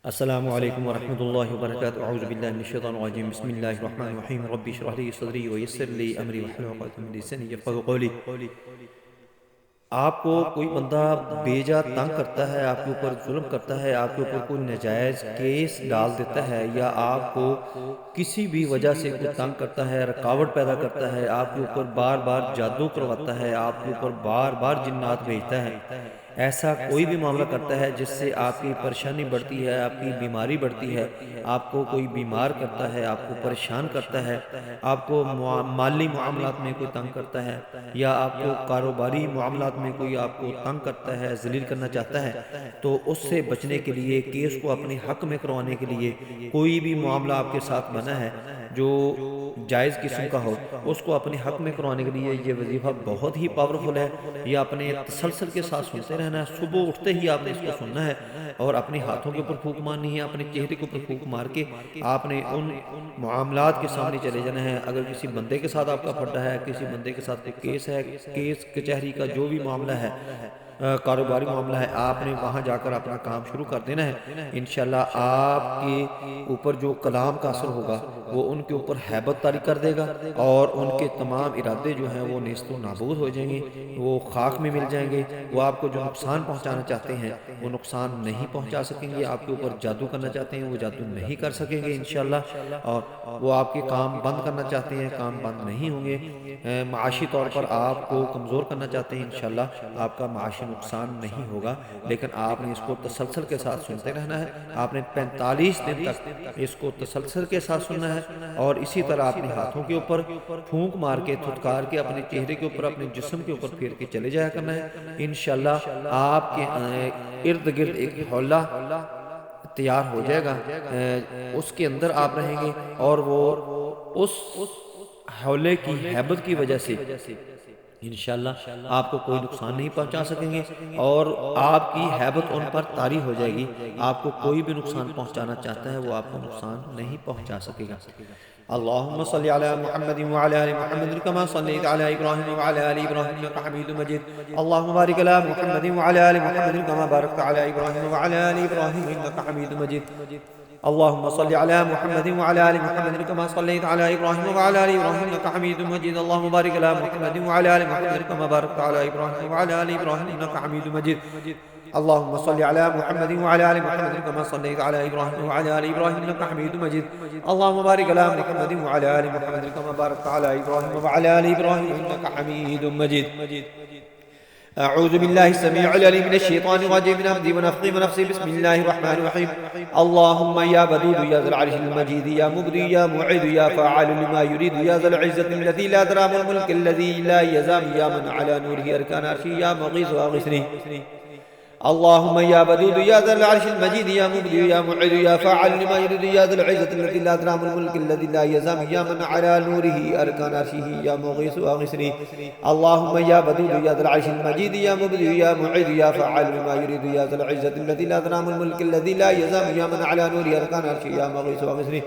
السلام علیکم ورحمۃ اللہ وبرکاتہ، اعوذ باللہ من الشیطان الرجیم، بسم اللہ الرحمن الرحیم، رب اشرح لی صدری ویسر لی امری واحلل عقدۃ من لسانی یفقہوا قولی۔ آپ کو کوئی بندہ بے جا تنگ کرتا ہے، آپ کے اوپر ظلم کرتا ہے، آپ کے اوپر کوئی ناجائز کیس ڈال دیتا ہے، یا آپ کو کسی بھی وجہ سے کوئی تنگ کرتا ہے، رکاوٹ پیدا کرتا ہے، آپ کے اوپر بار بار جادو کرواتا ہے، آپ کے اوپر بار بار جنات بھیجتا ہے، ایسا کوئی بھی معاملہ کرتا ہے جس سے آپ کی پریشانی بڑھتی ہے، آپ کی بیماری بڑھتی ہے، آپ کو کوئی بیمار کرتا ہے، آپ کو پریشان کرتا ہے، آپ کو مالی معاملات میں کوئی تنگ کرتا ہے، یا آپ کو کاروباری معاملات میں کوئی آپ کو تنگ کرتا ہے، ذلیل کرنا چاہتا ہے، تو اس سے بچنے کے لیے، کیس کو اپنے حق میں کروانے کے لیے، کوئی بھی معاملہ آپ کے ساتھ بنا ہے جو جائز قسم کا ہو، اس کو اپنے حق میں کروانے کے لیے یہ وظیفہ بہت ہی پاورفل ہے۔ یہ اپنے تسلسل کے ساتھ سنتے رہنا ہے، صبح اٹھتے ہی آپ نے اس کو سننا ہے، اور اپنے ہاتھوں کے اوپر پھونک مارنی ہے، اپنے چہرے کے اوپر پھونک مار کے آپ نے ان معاملات کے سامنے چلے جانا ہے۔ اگر کسی بندے کے ساتھ آپ کا پھڈا ہے، کسی بندے کے ساتھ کوئی کیس ہے، کیس کچہری کا جو بھی معاملہ ہے، کاروباری معاملہ ہے، آپ نے وہاں جا کر اپنا کام شروع کر دینا ہے۔ انشاءاللہ آپ کے اوپر جو کلام کا اثر ہوگا وہ ان کے اوپر ہیبت طاری کر دے گا، اور ان کے تمام ارادے جو ہیں وہ نیست و نابود ہو جائیں گے، وہ خاک میں مل جائیں گے۔ وہ آپ کو جو نقصان پہنچانا چاہتے ہیں وہ نقصان نہیں پہنچا سکیں گے، آپ کے اوپر جادو کرنا چاہتے ہیں وہ جادو نہیں کر سکیں گے انشاءاللہ، اور وہ آپ کے کام بند کرنا چاہتے ہیں کام بند نہیں ہوں گے۔ معاشی طور پر آپ کو کمزور کرنا چاہتے ہیں، انشاءاللہ آپ کا معاشی نقصان نہیں ہوگا، لیکن آپ نے اس کو تسلسل کے ساتھ سنتے رہنا ہے۔ آپ نے 45 دن تک اس کو تسلسل کے ساتھ سننا ہے، اور اسی طرح اپنے ہاتھوں کے اوپر پھونک مار کے، تھتکار کے، اپنے چہرے کے اوپر، اپنے جسم کے اوپر پھیر کے چلے جایا کرنا ہے۔ انشاءاللہ آپ کے ارد گرد ایک حولہ تیار ہو جائے گا، اس کے اندر آپ رہیں گے، اور وہ اس حولے کی ہیبت کی وجہ سے انشاءاللہ آپ کو کوئی نقصان نہیں پہنچا سکیں گے، اور آپ کی ہیبت ان پر طاری ہو جائے گی۔ آپ کو کوئی بھی نقصان پہنچانا چاہتا ہے وہ آپ کو نقصان نہیں پہنچا سکے گا۔ اللہم صلی علی محمد وعلی آل محمد کما صلیت علی ابراہیم وعلی آل ابراہیم انک حمید مجید۔ اللہم بارک علی محمد وعلی آل محمد کما بارکت علی ابراہیم وعلی آل ابراہیم انک حمید مجید۔ اللهم صل على محمد وعلى آل محمد كما صليت على إبراهيم وعلى آل إبراهيم إنك حميد مجيد۔ اللهم بارك على محمد وعلى آل محمد كما باركت على إبراهيم وعلى آل إبراهيم إنك حميد مجيد۔ اللهم صل على محمد وعلى آل محمد كما صليت على إبراهيم وعلى آل إبراهيم إنك حميد مجيد۔ اللهم بارك على محمد وعلى آل محمد كما باركت على إبراهيم وعلى آل إبراهيم إنك حميد مجيد۔ أعوذ بالله السميع العليم من الشيطان الرجيم من همزه ونفخه ونفثه، بسم الله الرحمن الرحيم۔ اللهم يا ودود يا ذا العرش المجيد يا مبدي يا معيد يا فاعل لما يريد يا ذا العزة الذي لا ترام الملك الذي لا يزال يا من على نوره أركان عرشه يا مغيث وأغثني۔ اللهم يا ودود يا ذا العرش المجيد يا مبدي يا معيد يا فاعل لما يريد يا ذا العزة الذي لا ترام الملك الذي لا يزال يا من على نوره أركان عرشه يا مغيث وأغثني۔ اللهم يا ودود يا ذا العرش المجيد يا مبدي يا معيد يا فاعل لما يريد يا ذا العزة الذي لا ترام الملك الذي لا يزال يا من على نوره أركان عرشه يا مغيث وأغثني۔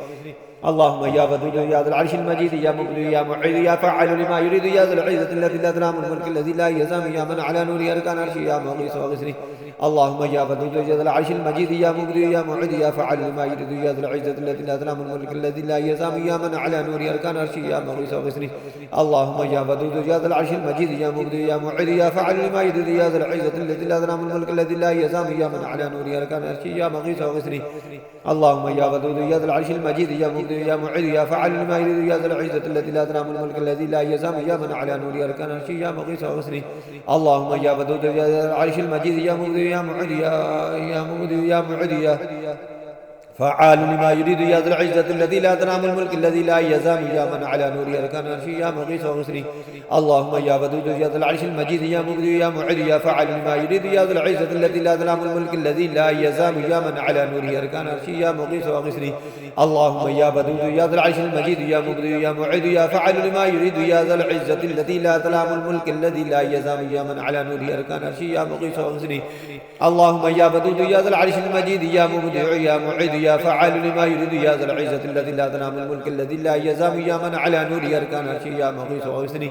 اللهم يا ودود يا ذا العرش المجيد يا مبدي يا معيد يا فاعل لما يريد يا ذا العزة الذي لا ترام الملك الذي لا يزال يا من على نوره أركان عرشه يا مغيث وأغثني۔ اللهم يا ودود يا ذا العرش المجيد يا مبدي يا معيد يا فاعل لما يريد يا ذا العزة الذي لا ترام الملك الذي لا يزال يا من على نوره أركان عرشه يا مغيث وأغثني۔ اللهم يا ودود يا ذا العرش المجيد يا مبدي يا معيد يا فاعل لما يريد يا ذا العزة الذي لا ترام الملك الذي لا يزال يا من على نوره أركان عرشه يا مغيث وأغثني۔ اللهم يا ودود يا ذا العرش المجيد يا مبدي يا معيد يا فاعل لما يريد يا ذا العزة الذي لا ترام الملك الذي لا يزال يا من على نوره أركان عرشه يا مغيث وأغثني۔ اللهم يا ودود يا ذا العرش المجيد يا مبدي يا معيد يا مبدي يا معيد يا فعال لما يريد يا ذا العزة الذي لا ترام الملك الذي لا يزال يا من على نوره أركان عرشه يا مغيث وأغثني۔ اللهم يا ودود يا ذا العرش المجيد يا مبدي يا معيد يا فعال لما يريد يا ذا العزة الذي لا ترام الملك الذي لا يزال يا من على نوره أركان عرشه يا مغيث وأغثني۔ اللهم يا ودود يا ذا العرش المجيد يا مبدي يا معيد يا فعال لما يريد يا ذا العزة الذي لا ترام الملك الذي لا يزال يا من على نوره أركان عرشه يا مغيث وأغثني۔ اللهم يا ودود يا ذا العرش المجيد يا مبدع يا معيد يا فعال لما يريد يا ذا العزة الذي لا تنام الملك الذي لا يزال يا من على نوره أركان عرشه يا مغيث وأغثني۔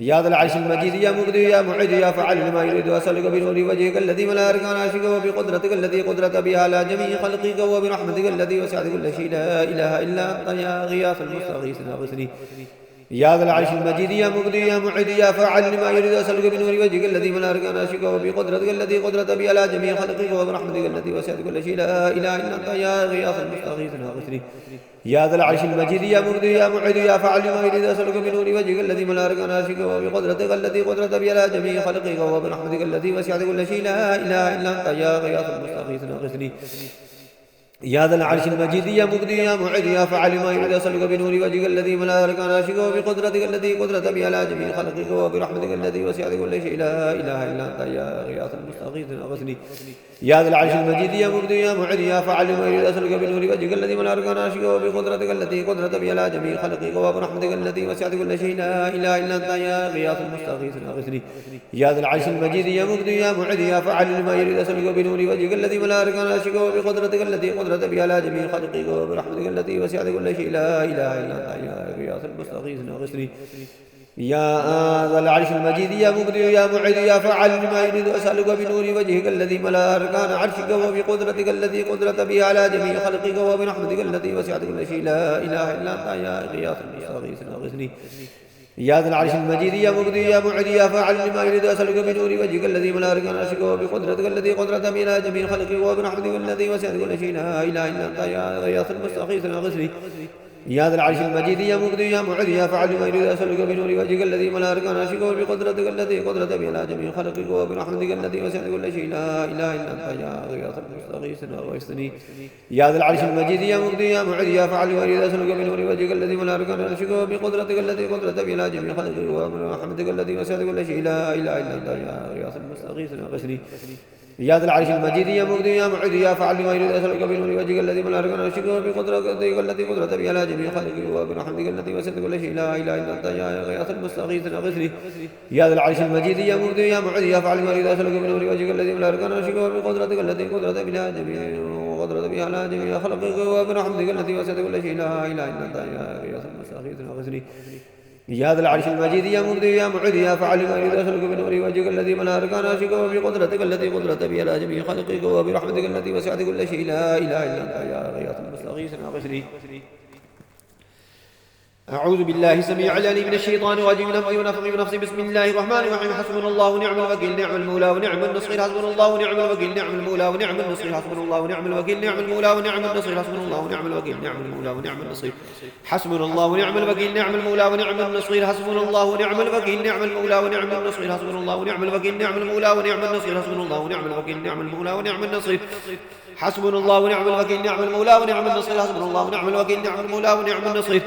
يا ذا العرش المجيد يا مبدئ يا معيد يا فعل لما يريد أسألك بنور وجهك الذي ملا أركان عرشك وبقدرتك التي قدرت بها على جميع خلقك وبرحمتك التي وسعت كل شيء لا إله إلا أنت يا غياث المستغيث أغثني. يا ذا العرش المجيد يا مبدئ يا معيد يا فاعل لما يريد أسألك بنور وجهك الذي ملا أركان عرشك وبقدرتك التي قدرت بها على جميع خلقك وبرحمتك التي وسعت كل شيء لا إله إلا أنت يا غياث المستغيث أغثني. يا ذا العرش المجيد يا مبدئ يا معيد يا فاعل لما يريد أسألك بنور وجهك الذي ملا أركان عرشك وبقدرتك التي قدرت بها على جميع خلقك وبرحمتك التي وسعت كل شيء لا إله إلا أنت يا غياث المستغيث أغثني. يا ذا العرش المجيد يا مبدئ يا معيد يا فاعل لما يريد أسألك بنور وجهك الذي ملا أركان عرشك وبقدرتك التي قدرت بها على جميع خلقك وبرحمتك التي وسعت كل شيء لا إله إلا أنت يا غياث المستغيث أغثني. يا ذا العرش المجيد يا مبدئ يا معيد يا فاعل لما يريد أسألك بنور وجهك الذي ملا أركان عرشك وبقدرتك التي قدرت بها على جميع خلقك وبرحمتك التي وسعت كل شيء لا إله إلا أنت يا غياث المستغيث أغثني. يا ذا العرش المجيد يا مبدئ يا معيد يا فاعل لما يريد أسألك بنور وجهك الذي ملا أركان عرشك وبقدرتك التي قدرت بها على جميع خلقك وبرحمتك التي وسعت كل شيء لا إله إلا أنت يا غياث المستغيث أغثني. يا ذا العرش المجيد يا مبدئ يا معيد يا فاعل لما يريد أسألك بنور وجهك الذي ملا أركان عرشك وبقدرتك التي قدرت بها على جميع خلقك وبرحمتك التي وسعت كل شيء لا إله إلا أنت يا غياث المستغيث أغثني. يا ذا العرش المجيد يا مبدئ يا معيد يا فاعل لما يريد أسألك بنور وجهك الذي ملا أركان عرشك وبقدرتك التي قدرت بها على جميع خلقك وبرحمتك التي وسعت كل شيء لا إله إلا أنت يا غياث المستغيث أغثني. يا ذا العرش المجيد يا مبدئ يا معيد يا فاعل لما يريد أسألك بنور وجهك الذي ملا أركان عرشك وبقدرتك التي قدرت بها على جميع خلقك وبرحمتك التي وسعت كل شيء لا إله إلا أنت يا غياث المستغيث أغثني. يا ذا العرش المجيد يا مبدئ يا معيد يا فاعل لما يريد أسألك بنور وجهك الذي ملا أركان عرشك وبقدرتك التي قدرت بها على جميع خلقك وبرحمتك التي وسعت كل شيء لا إله إلا أنت يا غياث المستغيث أغثني. يا ذا العرش المجيد يا مبدئ يا معيد يا فاعل لما يريد أسألك بنور وجهك الذي ملا أركان عرشك وبقدرتك التي قدرت بها على جميع خلقك وبرحمتك التي وسعت كل شيء لا إله إلا أنت يا غياث المستغيث أغثني. يا ذا العرش المجيد يا مبدئ يا معيد يا فاعل لما يريد أسألك بنور وجهك الذي ملا أركان عرشك وبقدرتك التي قدرت بها على جميع خلقك وبرحمتك التي وسعت كل شيء لا إله إلا أنت يا غياث المستغيث أغثني. يا ذا العرش المجيد يا مبدئ يا معيد يا فاعل لما يريد أسألك بنور وجهك الذي ملا أركان عرشك وبقدرتك التي قدرت بها على جميع خلقك وبرحمتك التي وسعت كل شيء لا إله إلا أنت يا غياث المستغيث أغثني. أعوذ بالله السميع العليم من الشيطان الرجيم من همزه ونفخه ونفسه. بسم الله الرحمن الرحيم. حسبنا الله ونعم الوكيل نعم المولى ونعم النصير. حسبنا الله ونعم الوكيل نعم المولى ونعم النصير. حسبنا الله ونعم الوكيل نعم المولى ونعم النصير. حسبنا الله ونعم الوكيل نعم المولى ونعم النصير. حسبنا الله ونعم الوكيل نعم المولى ونعم النصير. حسبنا الله ونعم الوكيل نعم المولى ونعم النصير. حسبنا الله ونعم الوكيل نعم المولى ونعم النصير. حسبنا الله ونعم الوكيل نعم المولى ونعم النصير. حسبنا الله ونعم الوكيل نعم المولى ونعم النصير. حسبنا الله ونعم الوكيل نعم المولى ونعم النصير.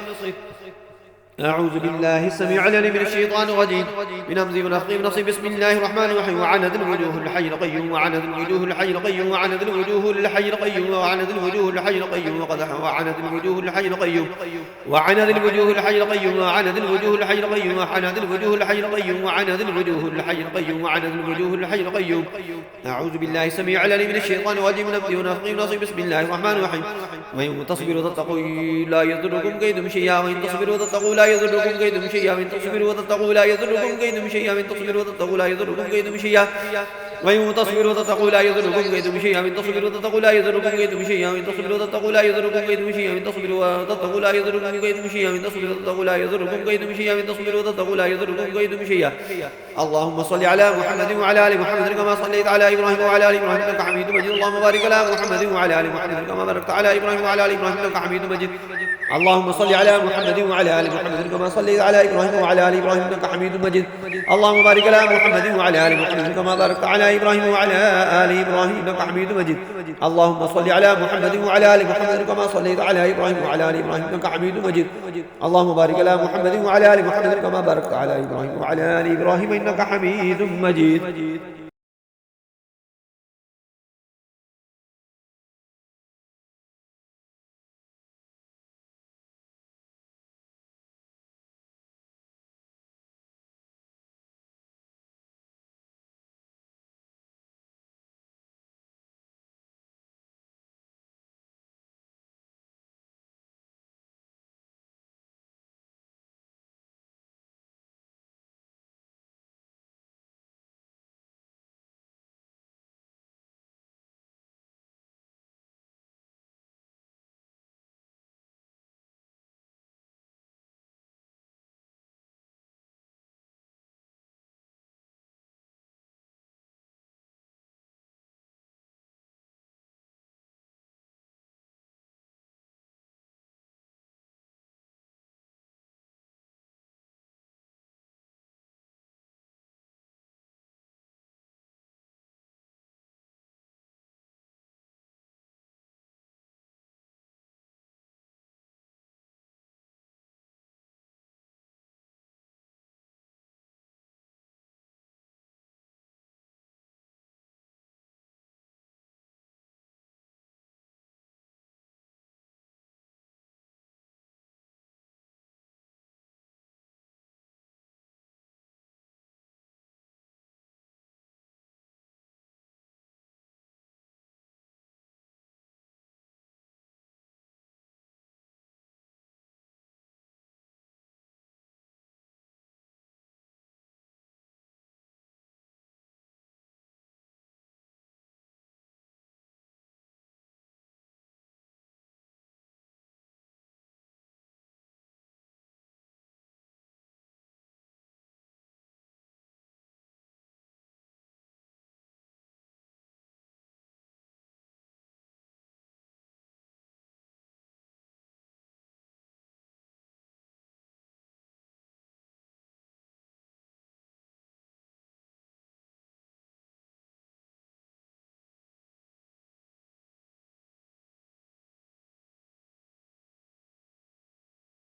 أعوذ بالله السميع العليم من الشيطان الرجيم من همزه ونفخه ونفسه. بسم الله الرحمن الرحيم. وعنت الوجوه الحي القيوم وعنت الوجوه الحي القيوم وعنت الوجوه الحي القيوم وعنت الوجوه الحي القيوم وعنت الوجوه الحي القيوم وعنت الوجوه الحي القيوم وعنت الوجوه الحي القيوم وعنت الوجوه الحي القيوم وعنت الوجوه الحي القيوم وعنت الوجوه الحي القيوم. أعوذ بالله السميع العليم من الشيطان الرجيم من همزه ونفخه ونفسه. بسم الله الرحمن الرحيم. وإن تصبروا وتتقوا لا يضركم كيدهم شيئا وإن تصبروا وتتقوا لا يضركم كيدهم شيئا وإن تصبروا وتتقوا لا يضركم كيدهم شيئا وإن تصبروا وتتقوا لا يضركم كيدهم شيئا وإن تصبروا وتتقوا لا يضركم كيدهم شيئا وإن تصبروا وتتقوا لا يضركم كيدهم شيئا وإن تصبروا وتتقوا لا يضركم كيدهم شيئا وإن تصبروا وتتقوا لا يضركم كيدهم شيئا وإن تصبروا وتتقوا لا يضركم كيدهم شيئا وإن تصبروا وتتقوا لا يضركم كيدهم شيئا. اللهم صل على محمد وعلى آل محمد كما صليت على إبراهيم وعلى آل إبراهيم إنك حميد مجيد. اللهم بارك على محمد وعلى آل محمد كما باركت على إبراهيم وعلى آل إبراهيم إنك حميد مجيد. اللهم صل على محمد وعلى آل محمد كما صليت على إبراهيم وعلى آل إبراهيم إنك حميد مجيد. اللهم بارك على محمد وعلى آل محمد كما باركت على إبراهيم وعلى آل إبراهيم إنك حميد مجيد. اللهم صل على محمد وعلى آل محمد كما صليت على إبراهيم وعلى آل إبراهيم إنك حميد مجيد. اللهم بارك على محمد وعلى آل محمد كما باركت على إبراهيم وعلى آل إبراهيم إنك حميد مجيد.